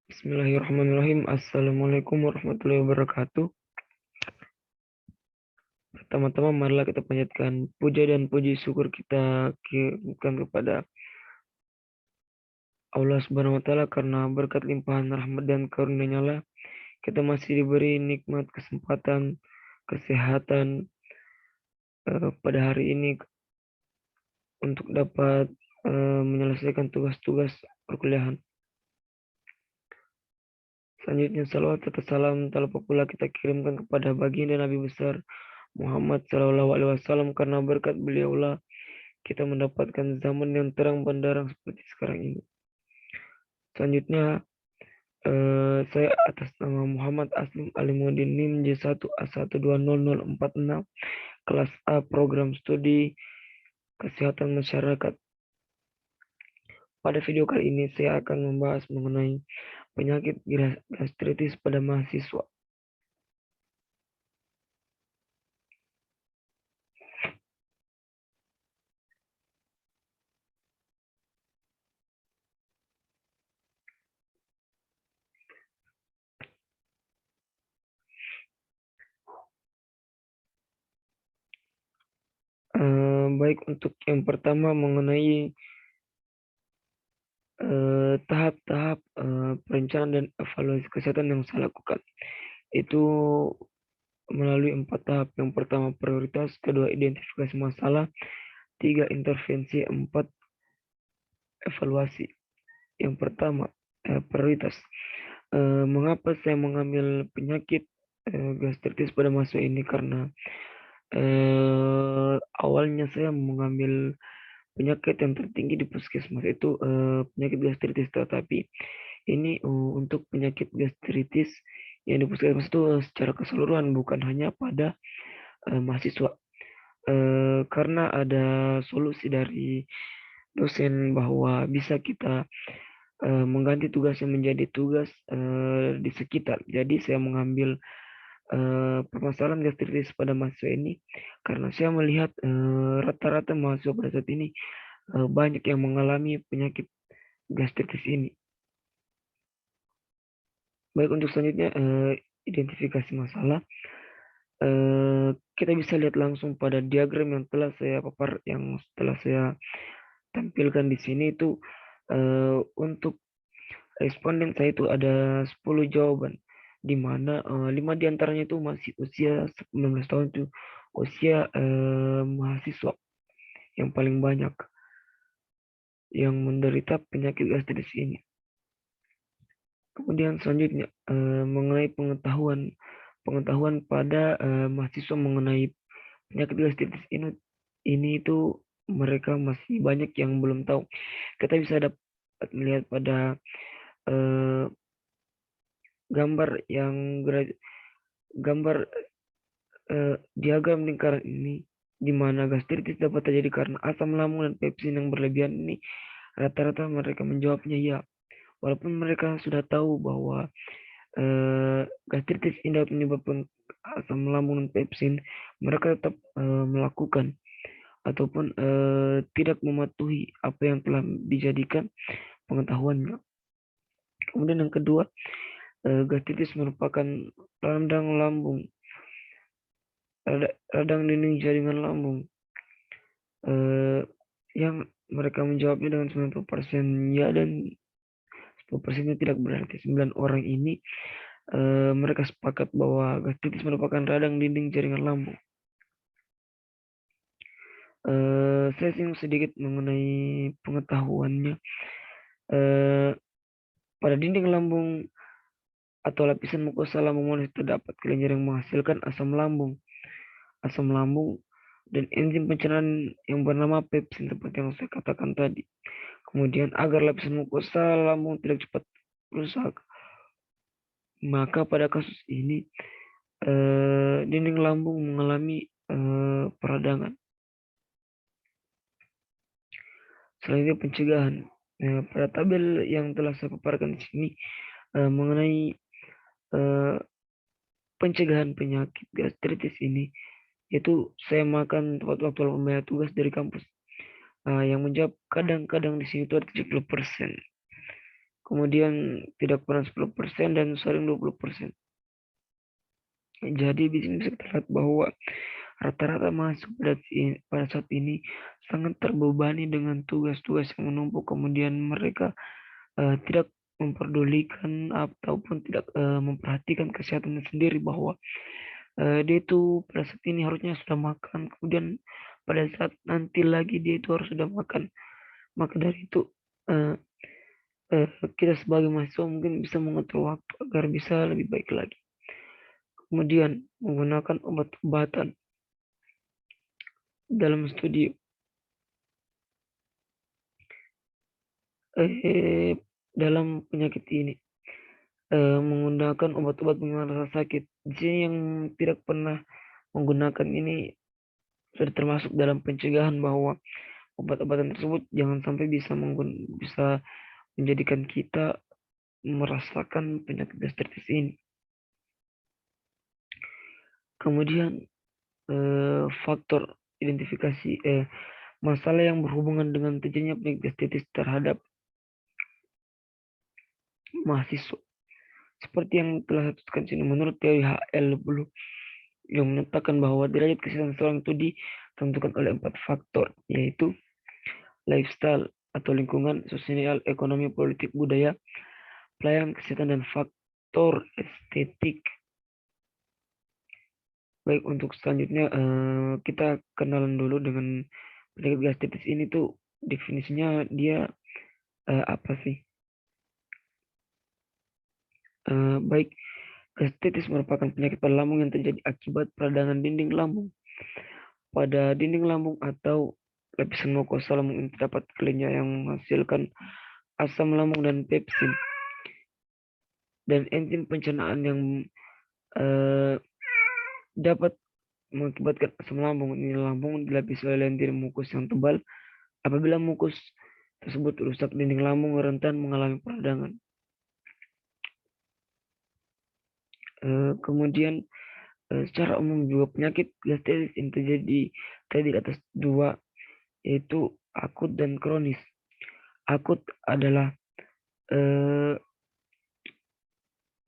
Bismillahirrahmanirrahim. Assalamualaikum warahmatullahi wabarakatuh. Pertama-tama marilah kita panjatkan puja dan puji syukur kita kepada Allah Subhanahu wa taala karena berkat limpahan rahmat dan karunia-Nya lah kita masih diberi nikmat kesempatan kesehatan pada hari ini untuk dapat menyelesaikan tugas-tugas perkuliahan. Selanjutnya salawat serta salam talapah pula kita kirimkan kepada baginda Nabi besar Muhammad Shallallahu Alaihi Wasallam karena berkat beliaulah kita mendapatkan zaman yang terang benderang seperti sekarang ini. Selanjutnya saya atas nama Muhammad Aslim Alimuddin NIM J1A1200046 kelas A program studi kesehatan masyarakat. Pada video kali ini saya akan membahas mengenai penyakit gastritis pada mahasiswa. Baik, untuk yang pertama mengenai tahap-tahap perencanaan dan evaluasi kesehatan yang saya lakukan. Itu melalui 4 tahap. Yang pertama prioritas, kedua identifikasi masalah, 3 intervensi, 4 evaluasi. Yang pertama prioritas. Mengapa saya mengambil penyakit gastritis pada masa ini? Karena awalnya saya mengambil penyakit yang tertinggi di puskesmas itu penyakit gastritis, tetapi ini untuk penyakit gastritis yang di puskesmas itu secara keseluruhan, bukan hanya pada mahasiswa. Karena ada solusi dari dosen bahwa bisa kita mengganti tugasnya menjadi tugas di sekitar. Jadi saya mengambil permasalahan gastritis pada mahasiswa ini karena saya melihat rata-rata mahasiswa pada saat ini banyak yang mengalami penyakit gastritis ini. Baik, untuk selanjutnya identifikasi masalah. Kita bisa lihat langsung pada diagram yang telah saya tampilkan di sini itu untuk responden saya itu ada 10 jawaban, di mana 5 diantaranya itu masih usia 19 tahun, itu usia mahasiswa yang paling banyak yang menderita penyakit gastritis ini. Kemudian selanjutnya mengenai pengetahuan pada mahasiswa mengenai penyakit gastritis ini itu mereka masih banyak yang belum tahu. Kita bisa dapat melihat pada gambar diagram lingkaran ini, di mana gastritis dapat terjadi karena asam lambung dan pepsin yang berlebihan ini. Rata-rata mereka menjawabnya ya, walaupun mereka sudah tahu bahwa gastritis ini dapat menyebabkan asam lambung dan pepsin, mereka tetap melakukan ataupun tidak mematuhi apa yang telah dijadikan pengetahuannya. Kemudian yang kedua, gastritis merupakan radang dinding jaringan lambung, yang mereka menjawabnya dengan 90% ya dan 10% tidak berarti. 9 orang ini mereka sepakat bahwa gastritis merupakan radang dinding jaringan lambung. Saya singgung sedikit mengenai pengetahuannya. Pada dinding lambung atau lapisan mukosa lambung manusia terdapat kelenjar yang menghasilkan asam lambung dan enzim pencernaan yang bernama pepsin seperti yang saya katakan tadi. Kemudian agar lapisan mukosa lambung tidak cepat rusak, maka pada kasus ini dinding lambung mengalami peradangan. Selanjutnya pencegahan. Pada tabel yang telah saya paparkan di sini mengenai pencegahan penyakit gastritis ini, yaitu saya makan tepat waktu membayar tugas dari kampus. Yang menjawab kadang-kadang di sini itu ada 70%. kemudian tidak kurang 10% dan sering 20%. Jadi di sini bisa kita lihat bahwa rata-rata mahasiswa pada saat ini sangat terbebani dengan tugas-tugas yang menumpuk, kemudian mereka tidak memperdulikan ataupun tidak memperhatikan kesehatannya sendiri, bahwa dia itu pada saat ini harusnya sudah makan, kemudian pada saat nanti lagi dia itu harus sudah makan. Maka dari itu eh, kita sebagai mahasiswa mungkin bisa mengatur waktu agar bisa lebih baik lagi. Kemudian menggunakan obat-obatan dalam studi, dalam penyakit ini, menggunakan obat-obat pengurangan rasa sakit. Di sini yang tidak pernah menggunakan ini sudah termasuk dalam pencegahan, bahwa obat-obatan tersebut jangan sampai bisa menjadikan kita merasakan penyakit gastritis ini. Kemudian faktor identifikasi masalah yang berhubungan dengan terjadinya penyakit gastritis terhadap mahasiswa. Seperti yang telah disebutkan sini, menurut teori HL10 yang menyatakan bahwa derajat kesehatan seseorang itu ditentukan oleh 4 faktor, yaitu lifestyle atau lingkungan, sosial, ekonomi, politik, budaya, pelayanan kesehatan, dan faktor estetik. Baik, untuk selanjutnya kita kenalan dulu dengan penyakit gastritis ini tuh definisinya dia apa sih? Baik, gastritis merupakan penyakit pada lambung yang terjadi akibat peradangan dinding lambung. Pada dinding lambung atau lapisan mukosa lambung ini terdapat kelenjar yang menghasilkan asam lambung dan pepsin dan enzim pencernaan yang dapat mengakibatkan asam lambung. Ini lambung dilapisi oleh lendir mukus yang tebal. Apabila mukus tersebut rusak, dinding lambung rentan mengalami peradangan. Kemudian secara umum juga penyakit gastritis yang terdiri atas dua, yaitu akut dan kronis. Akut adalah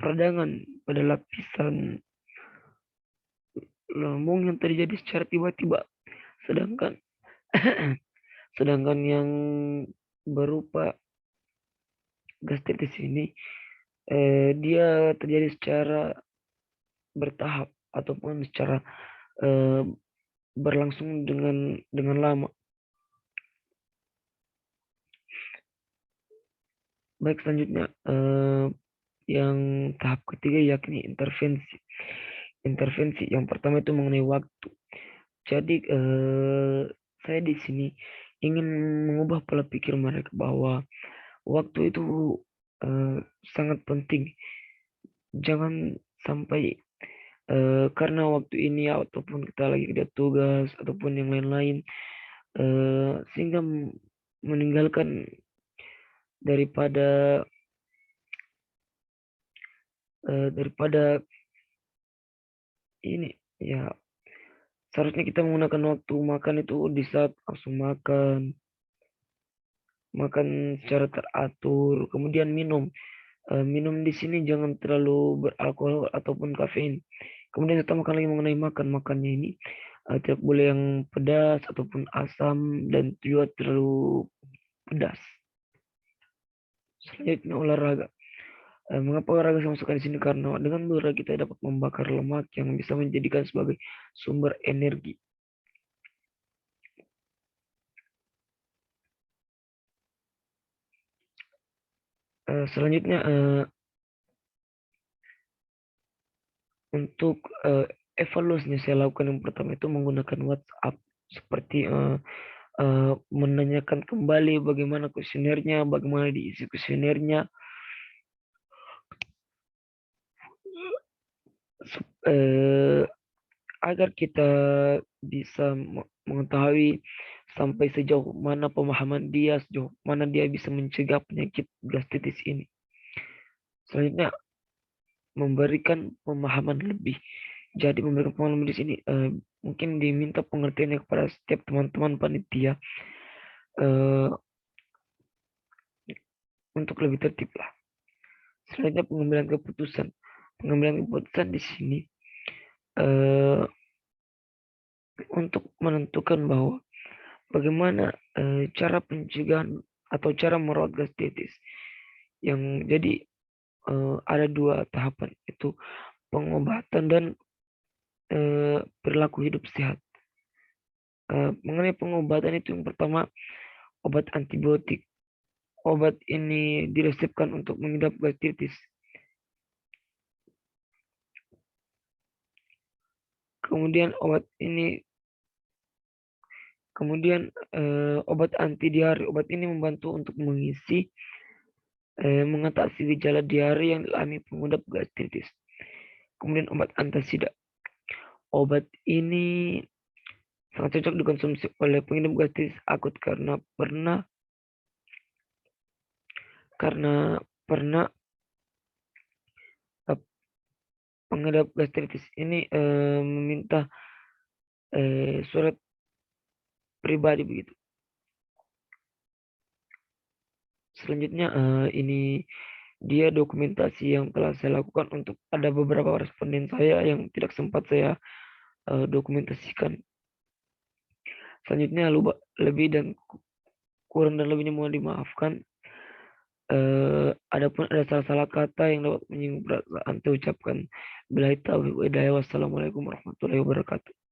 peradangan pada lapisan lambung yang terjadi secara tiba-tiba, sedangkan sedangkan yang berupa gastritis ini dia terjadi secara bertahap ataupun secara berlangsung dengan lama. Baik, selanjutnya yang tahap ketiga yakni intervensi. Intervensi yang pertama itu mengenai waktu. Jadi saya di sini ingin mengubah pola pikir mereka bahwa waktu itu sangat penting. Jangan sampai karena waktu ini ataupun kita lagi ada tugas ataupun yang lain-lain sehingga meninggalkan daripada ini, ya seharusnya kita menggunakan waktu makan itu di saat langsung makan secara teratur, kemudian minum. Minum di sini jangan terlalu beralkohol ataupun kafein. Kemudian kita makan lagi mengenai makannya ini tidak boleh yang pedas ataupun asam dan juga terlalu pedas. Selanjutnya olahraga. Mengapa olahraga saya masukkan di sini? Karena dengan berolahraga kita dapat membakar lemak yang bisa menjadikan sebagai sumber energi. Selanjutnya untuk evaluasinya saya lakukan yang pertama itu menggunakan WhatsApp, seperti menanyakan kembali bagaimana kuesionernya, bagaimana diisi kuesionernya, agar kita bisa mengetahui sampai sejauh mana pemahaman dia, sejauh mana dia bisa mencegah penyakit gastritis ini. Selanjutnya memberikan pemahaman lebih. Jadi memberikan pemahaman di sini mungkin diminta pengertiannya kepada setiap teman-teman panitia untuk lebih tertib lah. Selanjutnya pengambilan keputusan. Pengambilan keputusan di sini eh, untuk menentukan bahwa bagaimana cara pencegahan atau cara merawat gastritis. Yang jadi ada dua tahapan, itu pengobatan dan perilaku hidup sehat. Mengenai pengobatan itu yang pertama obat antibiotik. Obat ini diresepkan untuk mengidap gastritis. Kemudian obat anti diare. Obat ini membantu untuk mengatasi gejala diare yang dialami pengidap gastritis. Kemudian obat antasida. Obat ini sangat cocok dikonsumsi oleh pengidap gastritis akut karena pernah pengidap gastritis ini meminta surat pribadi begitu. Selanjutnya ini dia dokumentasi yang telah saya lakukan untuk ada beberapa responden saya yang tidak sempat saya dokumentasikan. Selanjutnya lebih dan kurang dan lebihnya mohon dimaafkan. Adapun ada salah-salah kata yang dapat menyinggung perasaan, saya ucapkan. Wassalamualaikum warahmatullahi wabarakatuh.